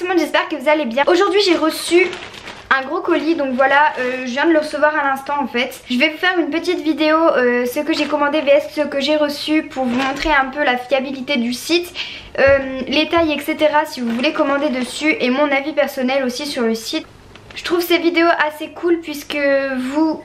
tout le monde, j'espère que vous allez bien. Aujourd'hui j'ai reçu un gros colis, donc voilà, je viens de le recevoir à l'instant en fait. Je vais vous faire une petite vidéo, ce que j'ai commandé vs ce que j'ai reçu, pour vous montrer un peu la fiabilité du site, les tailles etc. si vous voulez commander dessus, et mon avis personnel aussi sur le site. Je trouve ces vidéos assez cool puisque vous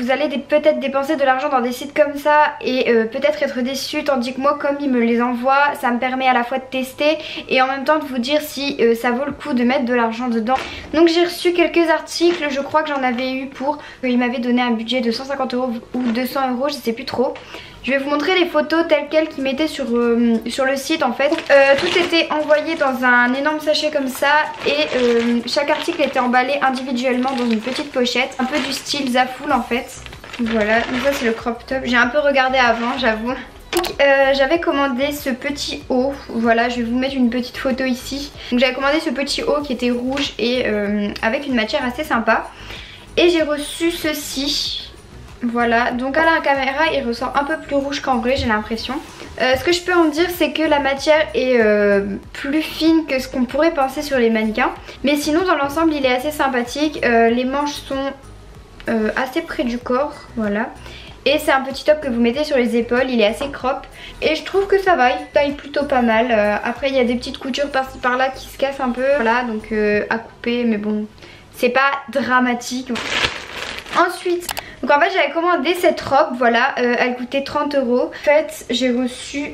allez peut-être dépenser de l'argent dans des sites comme ça et peut-être être déçus, tandis que moi, comme ils me les envoient, ça me permet à la fois de tester et en même temps de vous dire si ça vaut le coup de mettre de l'argent dedans. Donc j'ai reçu quelques articles, je crois que j'en avais eu pour... Ils m'avaient donné un budget de 150 € ou 200 €, je sais plus trop. Je vais vous montrer les photos telles quelles qu'ils mettaient sur le site en fait. Tout était envoyé dans un énorme sachet comme ça et chaque article était emballé individuellement dans une petite pochette. Un peu du style Zaful en fait. Voilà, donc ça c'est le crop top. J'ai un peu regardé avant, j'avoue. Donc j'avais commandé ce petit haut. Voilà, je vais vous mettre une petite photo ici. Donc j'avais commandé ce petit haut qui était rouge et avec une matière assez sympa. Et j'ai reçu ceci. Voilà, donc à la caméra il ressort un peu plus rouge qu'en vrai, j'ai l'impression. Ce que je peux en dire c'est que la matière est plus fine que ce qu'on pourrait penser sur les mannequins. Mais sinon dans l'ensemble il est assez sympathique, les manches sont assez près du corps, voilà. Et c'est un petit top que vous mettez sur les épaules, il est assez crop. Et je trouve que ça va, il taille plutôt pas mal. Après il y a des petites coutures par-ci par-là qui se cassent un peu, voilà, donc à couper, mais bon, c'est pas dramatique. Ensuite, donc en fait j'avais commandé cette robe, voilà, elle coûtait 30 €. En fait j'ai reçu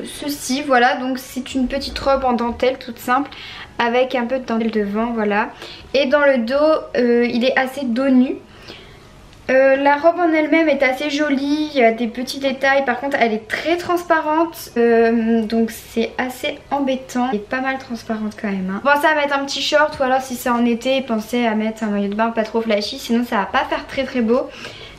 ceci, voilà, donc c'est une petite robe en dentelle toute simple avec un peu de dentelle devant, voilà. Et dans le dos il est assez dos nu. La robe en elle-même est assez jolie, il y a des petits détails, par contre elle est très transparente, donc c'est assez embêtant. Elle est pas mal transparente quand même, hein. Pensez à mettre un petit short ou alors si c'est en été, pensez à mettre un maillot de bain pas trop flashy, sinon ça va pas faire très très beau.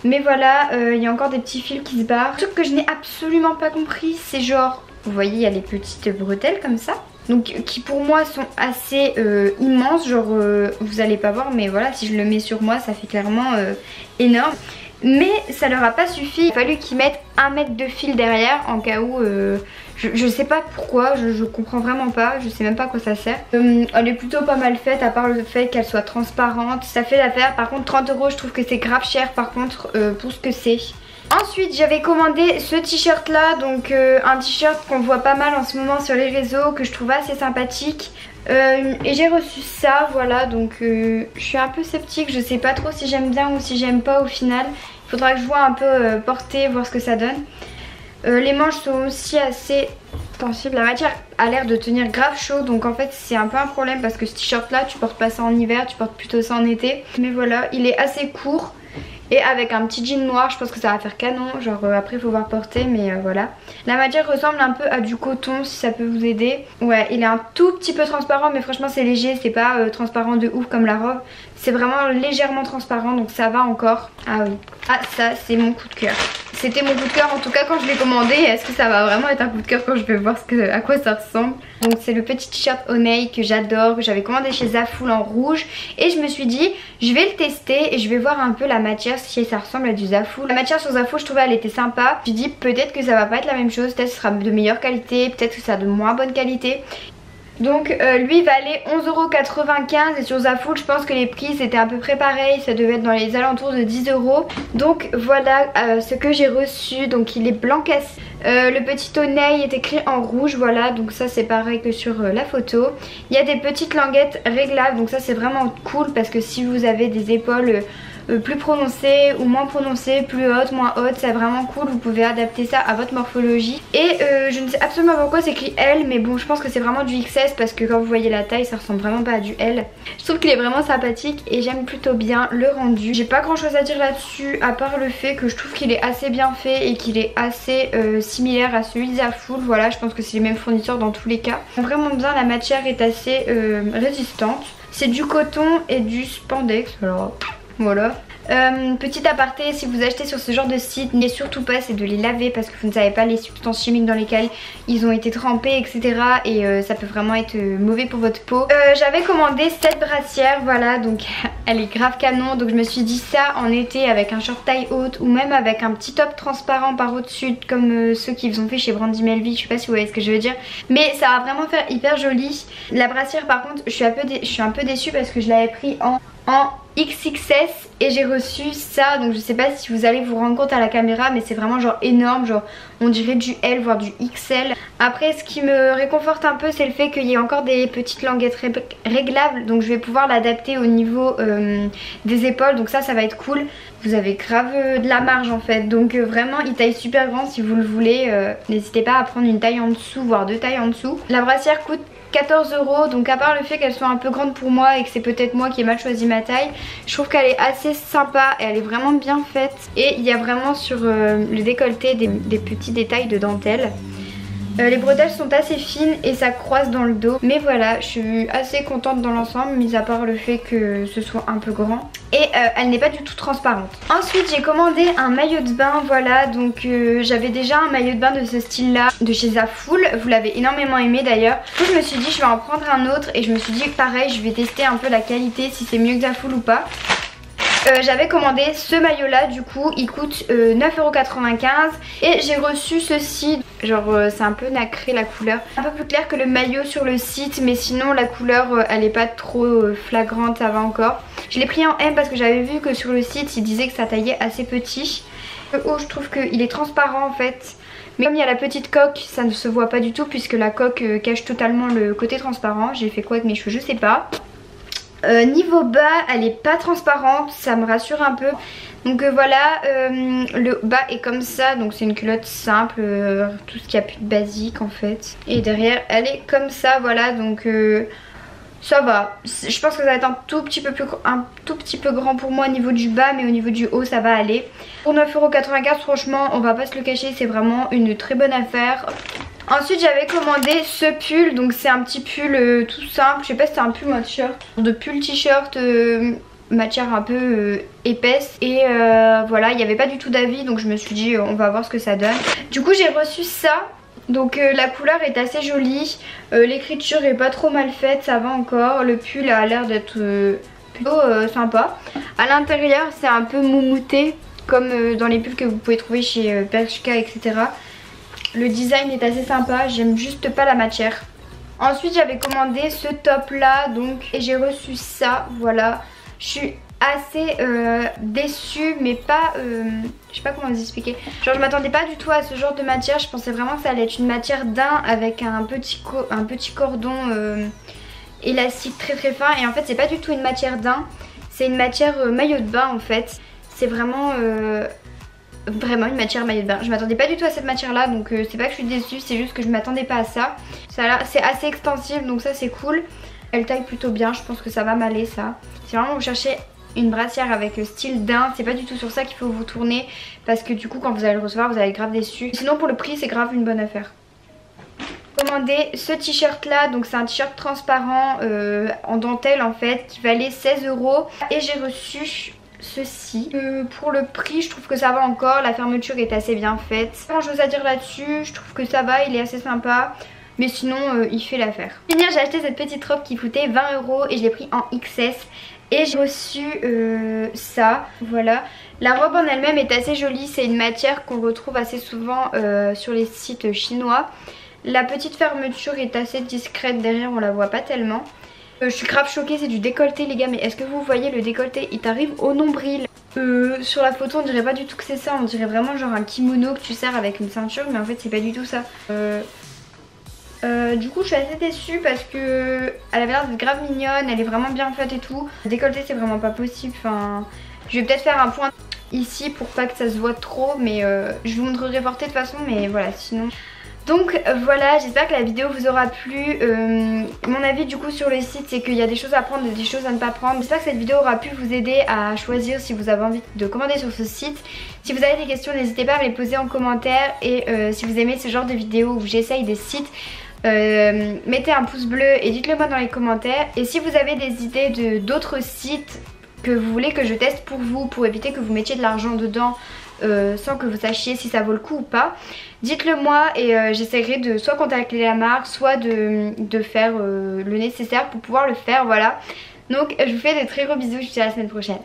Mais voilà, il y a encore des petits fils qui se barrent. Un truc que je n'ai absolument pas compris, c'est genre, vous voyez il y a les petites bretelles comme ça. Donc qui pour moi sont assez immenses, genre vous allez pas voir mais voilà, si je le mets sur moi ça fait clairement énorme. Mais ça leur a pas suffi, il a fallu qu'ils mettent 1 mètre de fil derrière en cas où, je sais pas pourquoi, je comprends vraiment pas, je sais même pas à quoi ça sert. Elle est plutôt pas mal faite à part le fait qu'elle soit transparente, ça fait l'affaire. Par contre 30 € je trouve que c'est grave cher par contre pour ce que c'est. Ensuite j'avais commandé ce t-shirt là, donc un t-shirt qu'on voit pas mal en ce moment sur les réseaux, que je trouve assez sympathique. Et j'ai reçu ça, voilà, donc je suis un peu sceptique, je sais pas trop si j'aime bien ou si j'aime pas au final. Il faudra que je vois un peu porter, voir ce que ça donne. Les manches sont aussi assez tensibles, la matière a l'air de tenir grave chaud, donc en fait c'est un peu un problème parce que ce t-shirt là tu portes pas ça en hiver, tu portes plutôt ça en été. Mais voilà, il est assez court. Et avec un petit jean noir, je pense que ça va faire canon. Genre après il faut voir porter, mais voilà. La matière ressemble un peu à du coton, si ça peut vous aider. Ouais, il est un tout petit peu transparent, mais franchement c'est léger, c'est pas transparent de ouf comme la robe. C'est vraiment légèrement transparent, donc ça va encore. Ah oui, ah ça c'est mon coup de cœur. C'était mon coup de cœur en tout cas quand je l'ai commandé. Est-ce que ça va vraiment être un coup de cœur quand je vais voir à quoi ça ressemble? Donc c'est le petit t-shirt Honey que j'adore, que j'avais commandé chez Zaful en rouge. Et je me suis dit je vais le tester et je vais voir un peu la matière si ça ressemble à du Zaful. La matière sur Zaful je trouvais elle était sympa. Je me suis dit peut-être que ça va pas être la même chose, peut-être que ce sera de meilleure qualité, peut-être que ça a de moins bonne qualité. Donc lui valait 11,95 € et sur Zaful je pense que les prix c'était à peu près pareil, ça devait être dans les alentours de 10 €. Donc voilà ce que j'ai reçu, donc il est blanc cassé. Le petit Honey est écrit en rouge, voilà, donc ça c'est pareil que sur la photo. Il y a des petites languettes réglables, donc ça c'est vraiment cool parce que si vous avez des épaules plus prononcées ou moins prononcées, plus hautes, moins hautes, c'est vraiment cool, vous pouvez adapter ça à votre morphologie. Et je ne sais absolument pas pourquoi c'est écrit L, mais bon je pense que c'est vraiment du XS parce que quand vous voyez la taille ça ressemble vraiment pas à du L. Je trouve qu'il est vraiment sympathique et j'aime plutôt bien le rendu. J'ai pas grand chose à dire là-dessus à part le fait que je trouve qu'il est assez bien fait et qu'il est assez similaire à celui de Zaful. Voilà, je pense que c'est les mêmes fournisseurs dans tous les cas. Vraiment bien, la matière est assez résistante. C'est du coton et du spandex, alors... Voilà. Petit aparté, si vous achetez sur ce genre de site, n'ayez surtout pas c'est de les laver parce que vous ne savez pas les substances chimiques dans lesquelles ils ont été trempés, etc. Et ça peut vraiment être mauvais pour votre peau. J'avais commandé cette brassière, voilà, donc elle est grave canon. Donc je me suis dit ça en été avec un short taille haute ou même avec un petit top transparent par au-dessus comme ceux qu'ils ont fait chez Brandy Melville. Je sais pas si vous voyez ce que je veux dire, mais ça va vraiment faire hyper joli. La brassière par contre, je suis un peu déçue parce que je l'avais pris en XXS et j'ai reçu ça, donc je sais pas si vous allez vous rendre compte à la caméra, mais c'est vraiment genre énorme, genre on dirait du L voire du XL. Après ce qui me réconforte un peu, c'est le fait qu'il y ait encore des petites languettes réglables, donc je vais pouvoir l'adapter au niveau des épaules, donc ça va être cool. Vous avez grave de la marge en fait, donc vraiment il taille super grand. Si vous le voulez, n'hésitez pas à prendre une taille en dessous, voire deux tailles en dessous. La brassière coûte 14 €, donc à part le fait qu'elle soit un peu grande pour moi et que c'est peut-être moi qui ai mal choisi ma taille, je trouve qu'elle est assez sympa et elle est vraiment bien faite. Et il y a vraiment sur le décolleté des petits détails de dentelle. Les bretelles sont assez fines et ça croise dans le dos. Mais voilà, je suis assez contente dans l'ensemble, mis à part le fait que ce soit un peu grand. Et elle n'est pas du tout transparente. Ensuite j'ai commandé un maillot de bain, voilà. Donc j'avais déjà un maillot de bain de ce style là de chez Zaful. Vous l'avez énormément aimé d'ailleurs. Du coup je me suis dit je vais en prendre un autre. Et je me suis dit pareil, je vais tester un peu la qualité, si c'est mieux que Zaful ou pas. J'avais commandé ce maillot là, du coup il coûte 9,95 € et j'ai reçu ceci, genre c'est un peu nacré la couleur, un peu plus clair que le maillot sur le site, mais sinon la couleur elle est pas trop flagrante, ça va encore. Je l'ai pris en M parce que j'avais vu que sur le site il disait que ça taillait assez petit. Le haut je trouve qu'il est transparent en fait, mais comme il y a la petite coque ça ne se voit pas du tout puisque la coque cache totalement le côté transparent. J'ai fait quoi avec mes cheveux, je sais pas. Niveau bas elle est pas transparente, ça me rassure un peu. Donc voilà, le bas est comme ça, donc c'est une culotte simple, tout ce qu'il y a plus de basique en fait. Et derrière elle est comme ça, voilà, donc ça va. Je pense que ça va être un tout petit peu grand pour moi au niveau du bas, mais au niveau du haut ça va aller. Pour 9,95 € franchement on va pas se le cacher, c'est vraiment une très bonne affaire. Ensuite j'avais commandé ce pull, donc c'est un petit pull tout simple, je sais pas si c'est un pull ou un t-shirt, de pull t-shirt matière un peu épaisse et voilà, il n'y avait pas du tout d'avis donc je me suis dit on va voir ce que ça donne. Du coup j'ai reçu ça, donc la couleur est assez jolie, l'écriture est pas trop mal faite, ça va encore, le pull a l'air d'être plutôt sympa. À l'intérieur c'est un peu moumouté comme dans les pulls que vous pouvez trouver chez Bershka, etc. Le design est assez sympa, j'aime juste pas la matière. Ensuite j'avais commandé ce top là donc et j'ai reçu ça, voilà. Je suis assez déçue mais pas, je sais pas comment vous expliquer. Genre je m'attendais pas du tout à ce genre de matière, je pensais vraiment que ça allait être une matière daim avec un petit cordon élastique très très fin. Et en fait c'est pas du tout une matière daim, c'est une matière maillot de bain en fait. C'est vraiment... vraiment une matière maillot de bain. Je m'attendais pas du tout à cette matière là, donc c'est pas que je suis déçue, c'est juste que je m'attendais pas à ça. C'est assez extensible donc ça c'est cool. Elle taille plutôt bien, je pense que ça va m'aller ça. Si vraiment vous cherchez une brassière avec style daim, c'est pas du tout sur ça qu'il faut vous tourner parce que du coup quand vous allez le recevoir vous allez être grave déçu. Sinon pour le prix c'est grave une bonne affaire. Commandé ce t-shirt là, donc c'est un t-shirt transparent en dentelle en fait qui valait 16 € et j'ai reçu ceci. Pour le prix je trouve que ça va encore, la fermeture est assez bien faite. Pas grand chose à dire là-dessus, je trouve que ça va, il est assez sympa. Mais sinon il fait l'affaire. Pour finir j'ai acheté cette petite robe qui coûtait 20 € et je l'ai pris en XS. Et j'ai reçu ça, voilà. La robe en elle-même est assez jolie, c'est une matière qu'on retrouve assez souvent sur les sites chinois. La petite fermeture est assez discrète derrière, on la voit pas tellement. Je suis grave choquée, c'est du décolleté les gars, mais est-ce que vous voyez le décolleté? Il t'arrive au nombril. Sur la photo on dirait pas du tout que c'est ça, on dirait vraiment genre un kimono que tu serres avec une ceinture, mais en fait c'est pas du tout ça. Du coup je suis assez déçue parce que elle avait l'air d'être grave mignonne, elle est vraiment bien faite et tout. Le décolleté c'est vraiment pas possible, enfin je vais peut-être faire un point ici pour pas que ça se voit trop, mais je vous montrerai portée de toute façon, mais voilà sinon. Donc voilà, j'espère que la vidéo vous aura plu. Mon avis du coup sur le site c'est qu'il y a des choses à prendre et des choses à ne pas prendre. J'espère que cette vidéo aura pu vous aider à choisir si vous avez envie de commander sur ce site. Si vous avez des questions n'hésitez pas à me les poser en commentaire. Et si vous aimez ce genre de vidéos où j'essaye des sites, mettez un pouce bleu et dites-le moi dans les commentaires. Et si vous avez des idées d'autres sites que vous voulez que je teste pour vous, pour éviter que vous mettiez de l'argent dedans sans que vous sachiez si ça vaut le coup ou pas. Dites-le moi et j'essaierai de soit contacter la marque, soit de faire le nécessaire pour pouvoir le faire, voilà. Donc je vous fais de très gros bisous, je vous dis à la semaine prochaine.